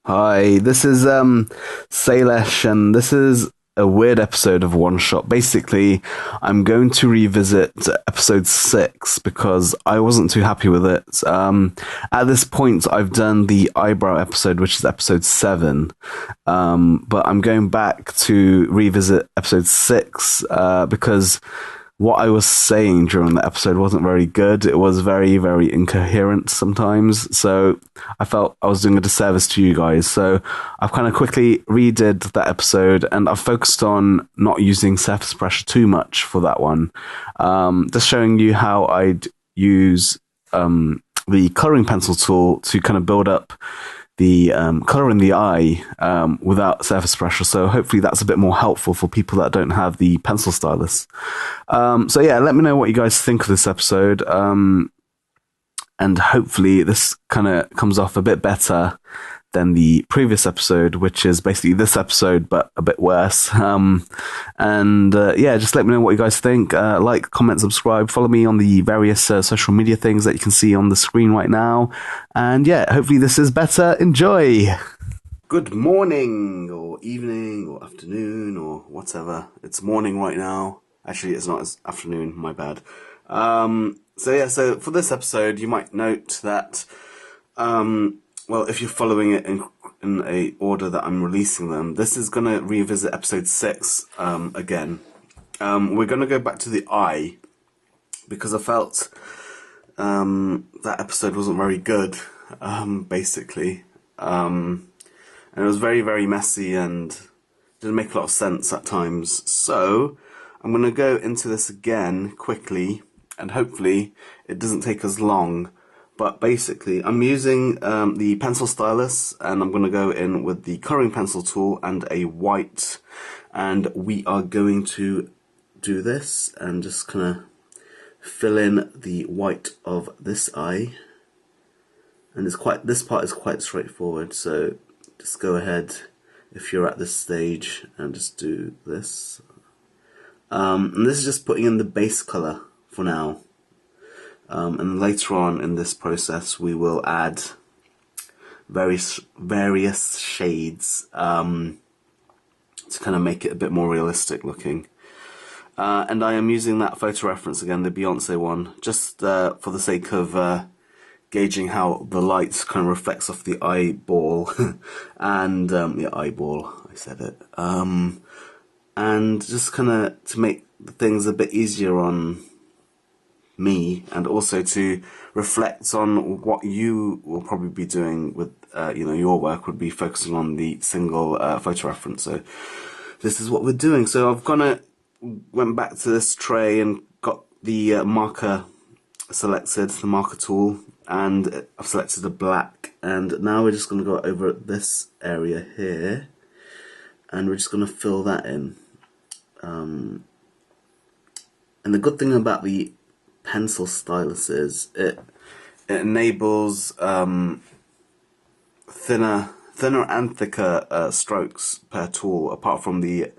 Hi, this is Sailesh, and this is a weird episode of One Shot. Basically, I'm going to revisit episode 6 because I wasn't too happy with it. At this point, I've done the eyebrow episode, which is episode 7, but I'm going back to revisit episode 6 because what I was saying during the episode wasn't very good. It was very, very incoherent sometimes. So I felt I was doing a disservice to you guys. So I've kind of quickly redid that episode and I've focused on not using surface pressure too much for that one. Just showing you how I'd use the coloring pencil tool to kind of build up the color in the eye without surface pressure. So hopefully that's a bit more helpful for people that don't have the pencil stylus. So yeah, let me know what you guys think of this episode. And hopefully this kind of comes off a bit better than the previous episode, which is basically this episode, but a bit worse. Yeah, just let me know what you guys think. Like, comment, subscribe, follow me on the various social media things that you can see on the screen right now. And yeah, hopefully this is better. Enjoy! Good morning, or evening, or afternoon, or whatever. It's morning right now. Actually, it's not, it's afternoon, my bad. So for this episode, you might note that, well, if you're following it in a order that I'm releasing them, this is going to revisit episode 6 again. We're going to go back to the eye because I felt that episode wasn't very good, basically. And it was very, very messy and didn't make a lot of sense at times. So I'm going to go into this again quickly and hopefully it doesn't take as long. But basically, I'm using the pencil stylus, and I'm going to go in with the coloring pencil tool and a white, and we are going to do this and just kind of fill in the white of this eye. And this part is quite straightforward, so just go ahead if you're at this stage and just do this. And this is just putting in the base color for now. And later on in this process we will add various shades to kind of make it a bit more realistic looking. And I am using that photo reference again, the Beyoncé one, just for the sake of gauging how the light kind of reflects off the eyeball. And yeah, eyeball, I said it. And just kind of to make things a bit easier on me, and also to reflect on what you will probably be doing with your work would be focusing on the single photo reference. So this is what we're doing. So I've went back to this tray and got the marker selected, the marker tool, and I've selected the black, and now we're just going to go over this area here and we're just going to fill that in. And the good thing about the pencil stylus is it enables thinner and thicker strokes per tool, apart from the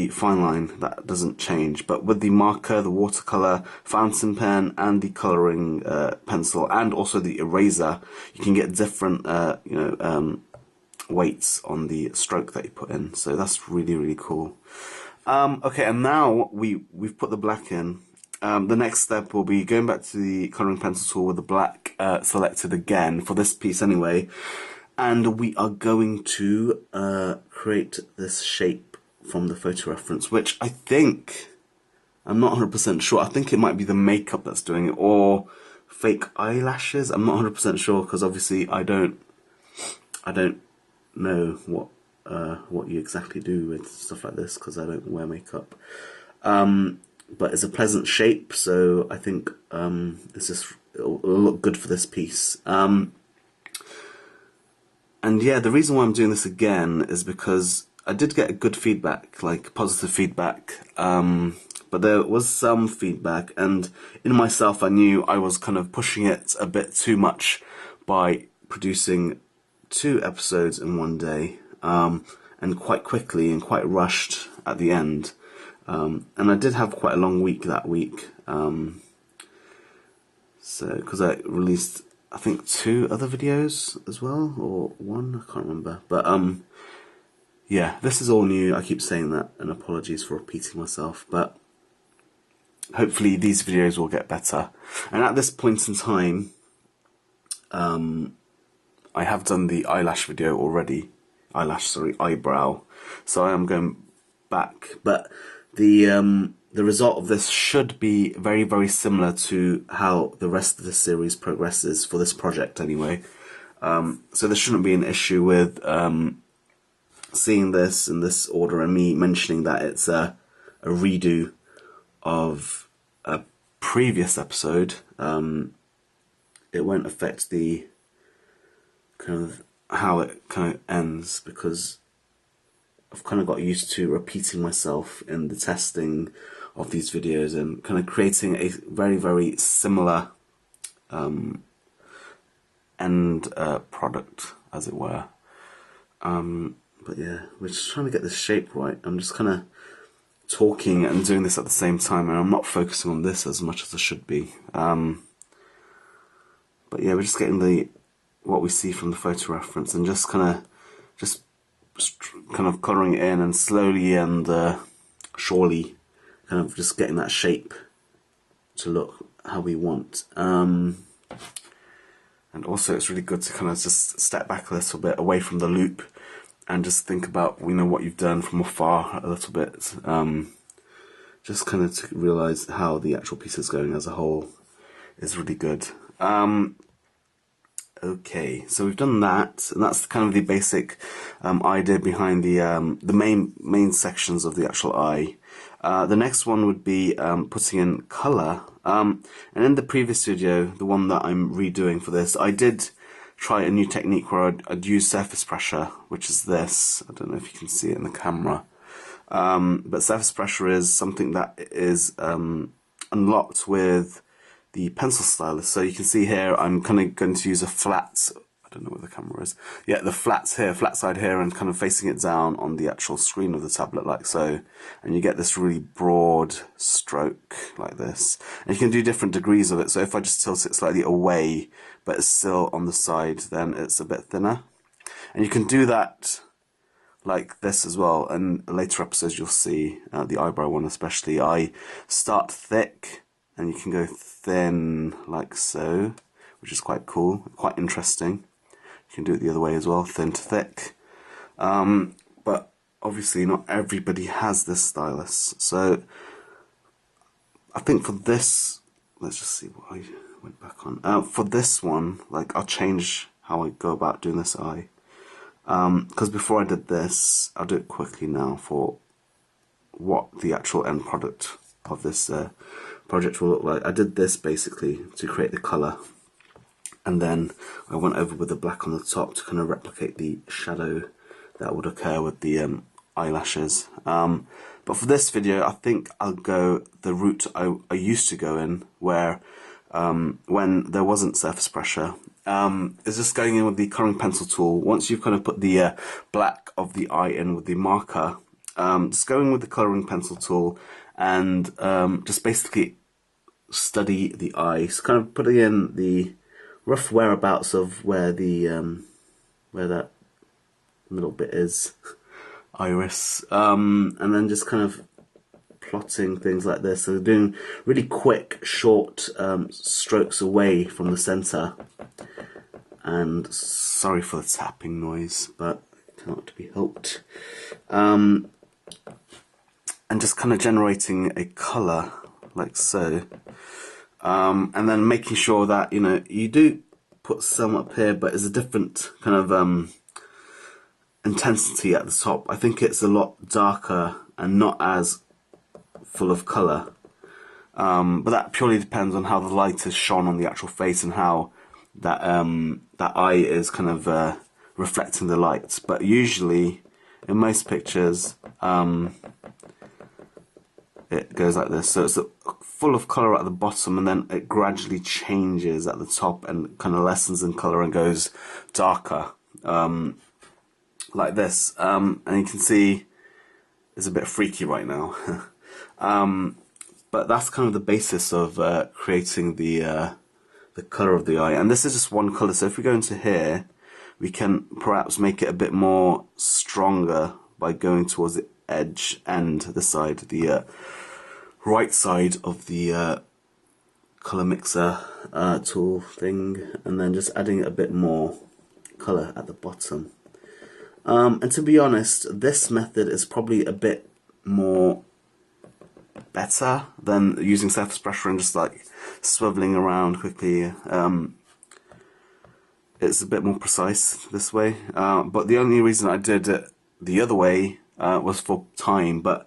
fine line that doesn't change. But with the marker, the watercolor, fountain pen, and the coloring pencil, and also the eraser, you can get different weights on the stroke that you put in. So that's really, really cool. Okay, and now we've put the black in. The next step will be going back to the coloring pencil tool with the black selected again, for this piece anyway, and we are going to create this shape from the photo reference, which I think, I'm not 100% sure, I think it might be the makeup that's doing it, or fake eyelashes. I'm not 100% sure, because obviously I don't know what you exactly do with stuff like this, because I don't wear makeup. But it's a pleasant shape, so I think it'll look good for this piece. And yeah, the reason why I'm doing this again is because I did get good feedback, like positive feedback, but there was some feedback, and in myself I knew I was kind of pushing it a bit too much by producing 2 episodes in one day, and quite quickly and quite rushed at the end. And I did have quite a long week that week, so because I released I think 2 other videos as well, or 1, I can't remember. But yeah, this is all new. I keep saying that, and apologies for repeating myself, but hopefully these videos will get better. And at this point in time, I have done the eyelash video already. Eyebrow. So I am going back, but the result of this should be very, very similar to how the rest of the series progresses for this project anyway. So there shouldn't be an issue with seeing this in this order and me mentioning that it's a redo of a previous episode. It won't affect the kind of how it kind of ends, because I've kind of got used to repeating myself in the testing of these videos and kind of creating a very, very similar end product, as it were. But yeah, we're just trying to get this shape right. I'm just kind of talking and doing this at the same time, and I'm not focusing on this as much as I should be. But yeah, we're just getting what we see from the photo reference and just kind of colouring it in, and slowly and surely kind of just getting that shape to look how we want. And also it's really good to kind of just step back a little bit away from the loop and just think about, you know, what you've done from afar a little bit. Just kind of to realise how the actual piece is going as a whole is really good. Okay, so we've done that, and that's kind of the basic idea behind the main sections of the actual eye. The next one would be putting in colour. And in the previous video, the one that I'm redoing for this, I did try a new technique where I'd use surface pressure, which is this. I don't know if you can see it in the camera. But surface pressure is something that is unlocked with the pencil stylus. So you can see here, I'm kind of going to use a flat, I don't know where the camera is. Yeah, the flat side here, and kind of facing it down on the actual screen of the tablet like so. And you get this really broad stroke like this. And you can do different degrees of it. So if I just tilt it slightly away, but it's still on the side, then it's a bit thinner. And you can do that like this as well. And later episodes you'll see, the eyebrow one especially, I start thick and you can go thin like so, which is quite cool, quite interesting. You can do it the other way as well, thin to thick. But obviously not everybody has this stylus. So I think for this, let's just see what I went back on. For this one, like, I'll change how I go about doing this eye. Because before I did this, I'll do it quickly now for what the actual end product of this project will look like. I did this basically to create the colour, and then I went over with the black on the top to kind of replicate the shadow that would occur with the eyelashes. But for this video, I think I'll go the route I used to go in, where when there wasn't surface pressure, is just going in with the colouring pencil tool. Once you've kind of put the black of the eye in with the marker, just going with the colouring pencil tool and just basically study the eye. So kind of putting in the rough whereabouts of where the where that middle bit is, iris, and then just kind of plotting things like this. So doing really quick, short strokes away from the centre. And sorry for the tapping noise, but it cannot be helped. And just kind of generating a colour like so. And then making sure that, you know, you do put some up here, but it's a different kind of intensity at the top. I think it's a lot darker and not as full of colour. But that purely depends on how the light is shone on the actual face and how that that eye is kind of reflecting the light. But usually, in most pictures, it goes like this. So it's full of colour at the bottom, and then it gradually changes at the top and kind of lessens in colour and goes darker, like this. And you can see it's a bit freaky right now. But that's kind of the basis of creating the the colour of the eye. And this is just one colour, so if we go into here, we can perhaps make it a bit more stronger by going towards the edge and the side, the right side of the colour mixer tool thing, and then just adding a bit more colour at the bottom. And to be honest, this method is probably a bit more better than using surface pressure and just like swiveling around quickly. It's a bit more precise this way, but the only reason I did it the other way was for time, but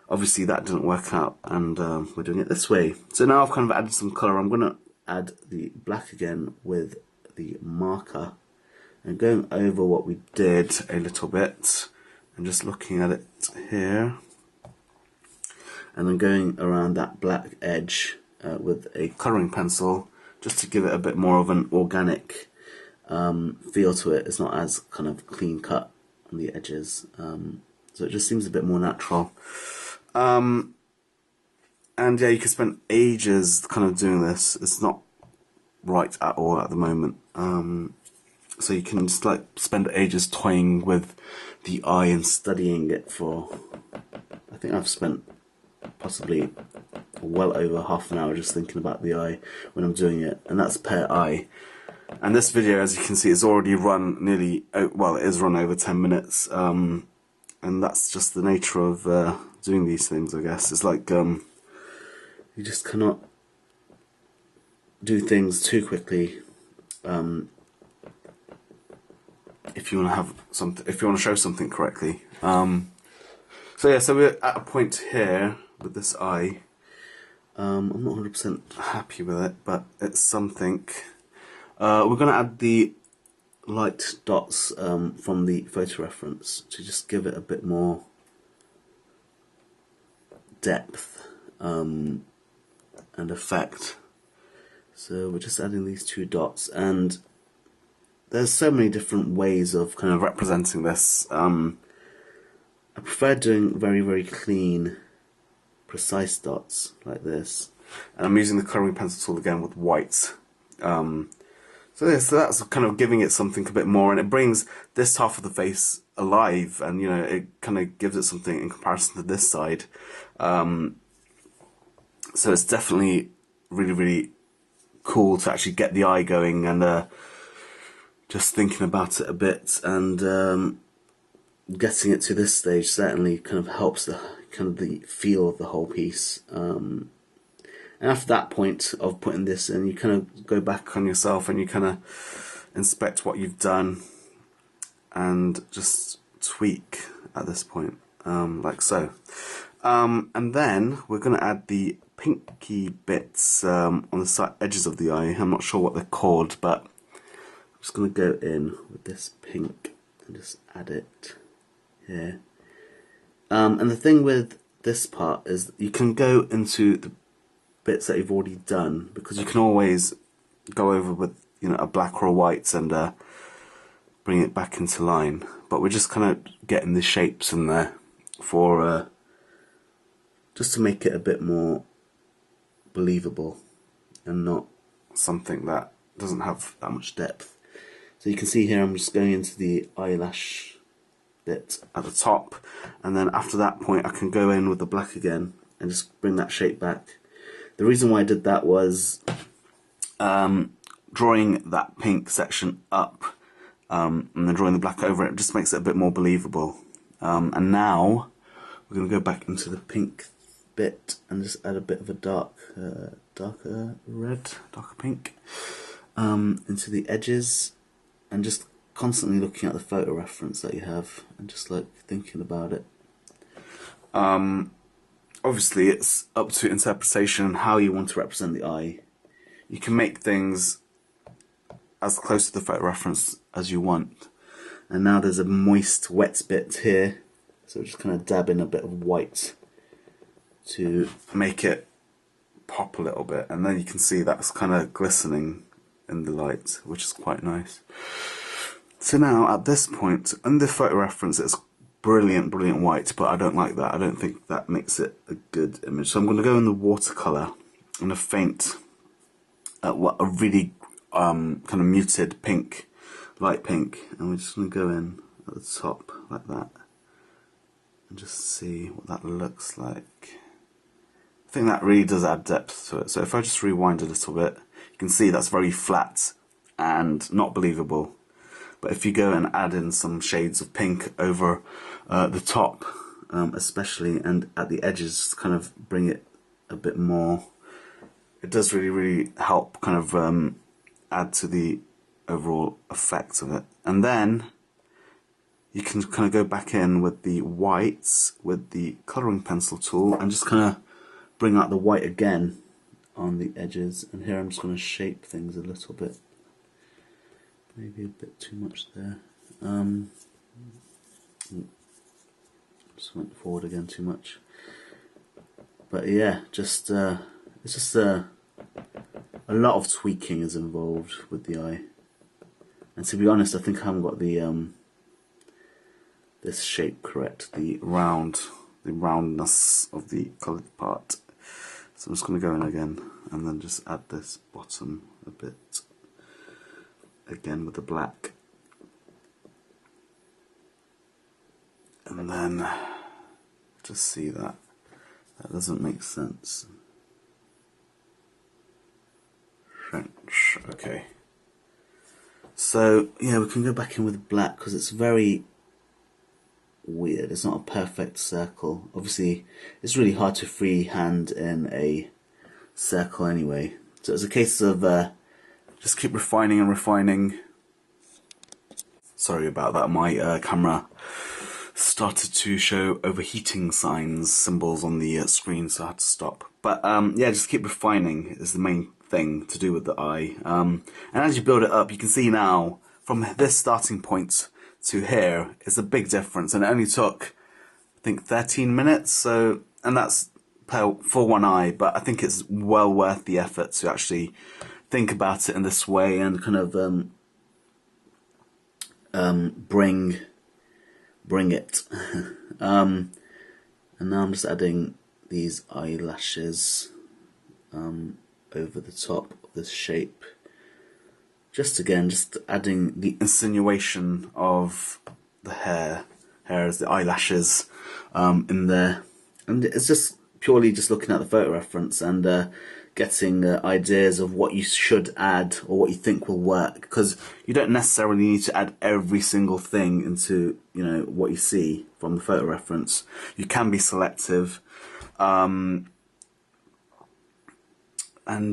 obviously that didn't work out, and we're doing it this way. So now I've kind of added some colour. I'm going to add the black again with the marker and going over what we did a little bit and just looking at it here, and then going around that black edge with a colouring pencil just to give it a bit more of an organic feel to it. It's not as kind of clean cut on the edges, so it just seems a bit more natural. And yeah, you can spend ages kind of doing this. It's not right at all at the moment. So you can just like spend ages toying with the eye and studying it for, I think I've spent possibly well over half an hour just thinking about the eye when I'm doing it, and that's per eye. And this video, as you can see, is already run nearly, well, it is run over 10 minutes, and that's just the nature of doing these things, I guess. It's like you just cannot do things too quickly if you want to have something, if you want to show something correctly. So yeah, so we're at a point here with this eye. I'm not 100% happy with it, but it's something. We're going to add the light dots from the photo reference to just give it a bit more depth and effect. So we're just adding these two dots, and there's so many different ways of kind of representing this. I prefer doing very, very clean, precise dots like this, and I'm using the colouring pencil tool again with white. So that's kind of giving it something a bit more, and it brings this half of the face alive, and you know, it kind of gives it something in comparison to this side. So it's definitely really, really cool to actually get the eye going, and just thinking about it a bit, and getting it to this stage certainly kind of helps the kind of the feel of the whole piece. And after that point of putting this in, you kind of go back on yourself and you kind of inspect what you've done and just tweak at this point, like so. And then we're going to add the pinky bits on the edges of the eye. I'm not sure what they're called, but I'm just going to go in with this pink and just add it here. And the thing with this part is you can go into the bits that you've already done, because you can always go over with, you know, a black or a white and bring it back into line. But we're just kind of getting the shapes in there for just to make it a bit more believable and not something that doesn't have that much depth. So you can see here I'm just going into the eyelash bit at the top, and then after that point I can go in with the black again and just bring that shape back. The reason why I did that was drawing that pink section up and then drawing the black over it just makes it a bit more believable. And now we're going to go back into the pink bit and just add a bit of a darker red, darker pink into the edges, and just constantly looking at the photo reference that you have and just like thinking about it. Obviously it's up to interpretation and how you want to represent the eye. You can make things as close to the photo reference as you want. And now there's a moist, wet bit here, so just kind of dab in a bit of white to make it pop a little bit, and then you can see that's kind of glistening in the light, which is quite nice. So now at this point, in the photo reference it's brilliant white, but I don't like that. I don't think that makes it a good image. So I'm going to go in the watercolour in a faint a really kind of muted pink, light pink, and we're just going to go in at the top like that and just see what that looks like. I think that really does add depth to it. So if I just rewind a little bit, you can see that's very flat and not believable. But if you go and add in some shades of pink over the top, especially, and at the edges, to kind of bring it a bit more, it does really help kind of add to the overall effect of it. And then you can kind of go back in with the whites with the colouring pencil tool and just kind of bring out the white again on the edges. And here I'm just going to shape things a little bit. Maybe a bit too much there. Just went forward again too much. But yeah, just it's just a lot of tweaking is involved with the eye. And to be honest, I think I haven't got the this shape correct, the roundness of the coloured part. So I'm just going to go in again and then just add this bottom a bit again with the black, and then just see that doesn't make sense. French, okay. So yeah, we can go back in with black because it's very weird. It's not a perfect circle. Obviously, it's really hard to freehand in a circle anyway. So it's a case of just keep refining and refining. Sorry about that, my camera started to show overheating symbols on the screen, so I had to stop. But yeah, just keep refining is the main thing to do with the eye. And as you build it up, you can see now, from this starting point to here, is a big difference. And it only took, I think, 13 minutes, so, and that's for one eye, but I think it's well worth the effort to actually think about it in this way and kind of bring it. And now I'm just adding these eyelashes over the top of this shape. Just adding the insinuation of the hair as the eyelashes in there. And it's just purely just looking at the photo reference and getting ideas of what you should add or what you think will work, because you don't necessarily need to add every single thing into, you know, what you see from the photo reference. You can be selective. And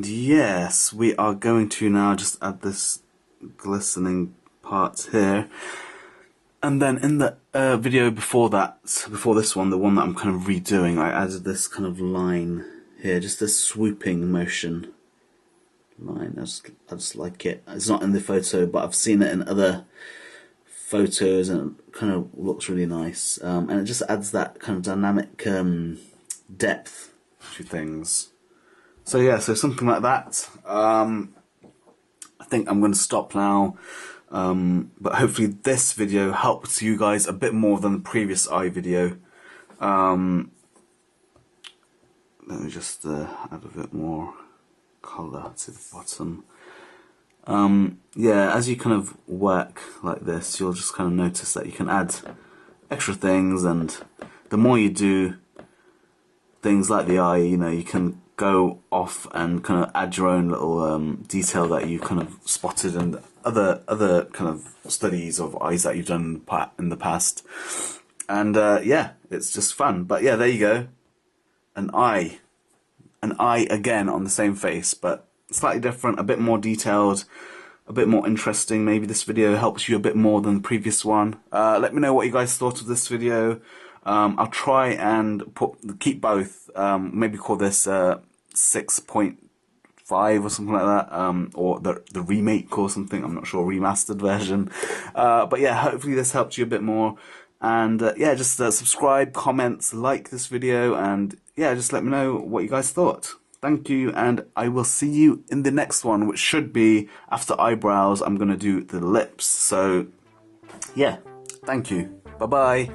yes, we are going to now just add this glistening part here. And then in the video before this one, the one that I'm kind of redoing, I added this kind of line here, just this swooping motion line. I just like it. It's not in the photo, but I've seen it in other photos and it kind of looks really nice. And it just adds that kind of dynamic depth to things. So yeah, so something like that. I think I'm going to stop now. But hopefully this video helps you guys a bit more than the previous eye video. Let me just add a bit more colour to the bottom. Yeah, as you kind of work like this, you'll just kind of notice that you can add extra things, and the more you do things like the eye, you know, you can go off and kind of add your own little detail that you've kind of spotted and other kind of studies of eyes that you've done in the past. And yeah, it's just fun. But yeah, there you go. An eye again on the same face, but slightly different, a bit more detailed, a bit more interesting. Maybe this video helps you a bit more than the previous one. Let me know what you guys thought of this video. I'll try and keep both. Maybe call this 6.5 or something like that, or the remake or something. I'm not sure, remastered version. But yeah, hopefully this helped you a bit more. And yeah, just subscribe, comment, like this video, and yeah, just let me know what you guys thought. Thank you, and I will see you in the next one, which should be after eyebrows. I'm gonna do the lips. So yeah, thank you. Bye bye.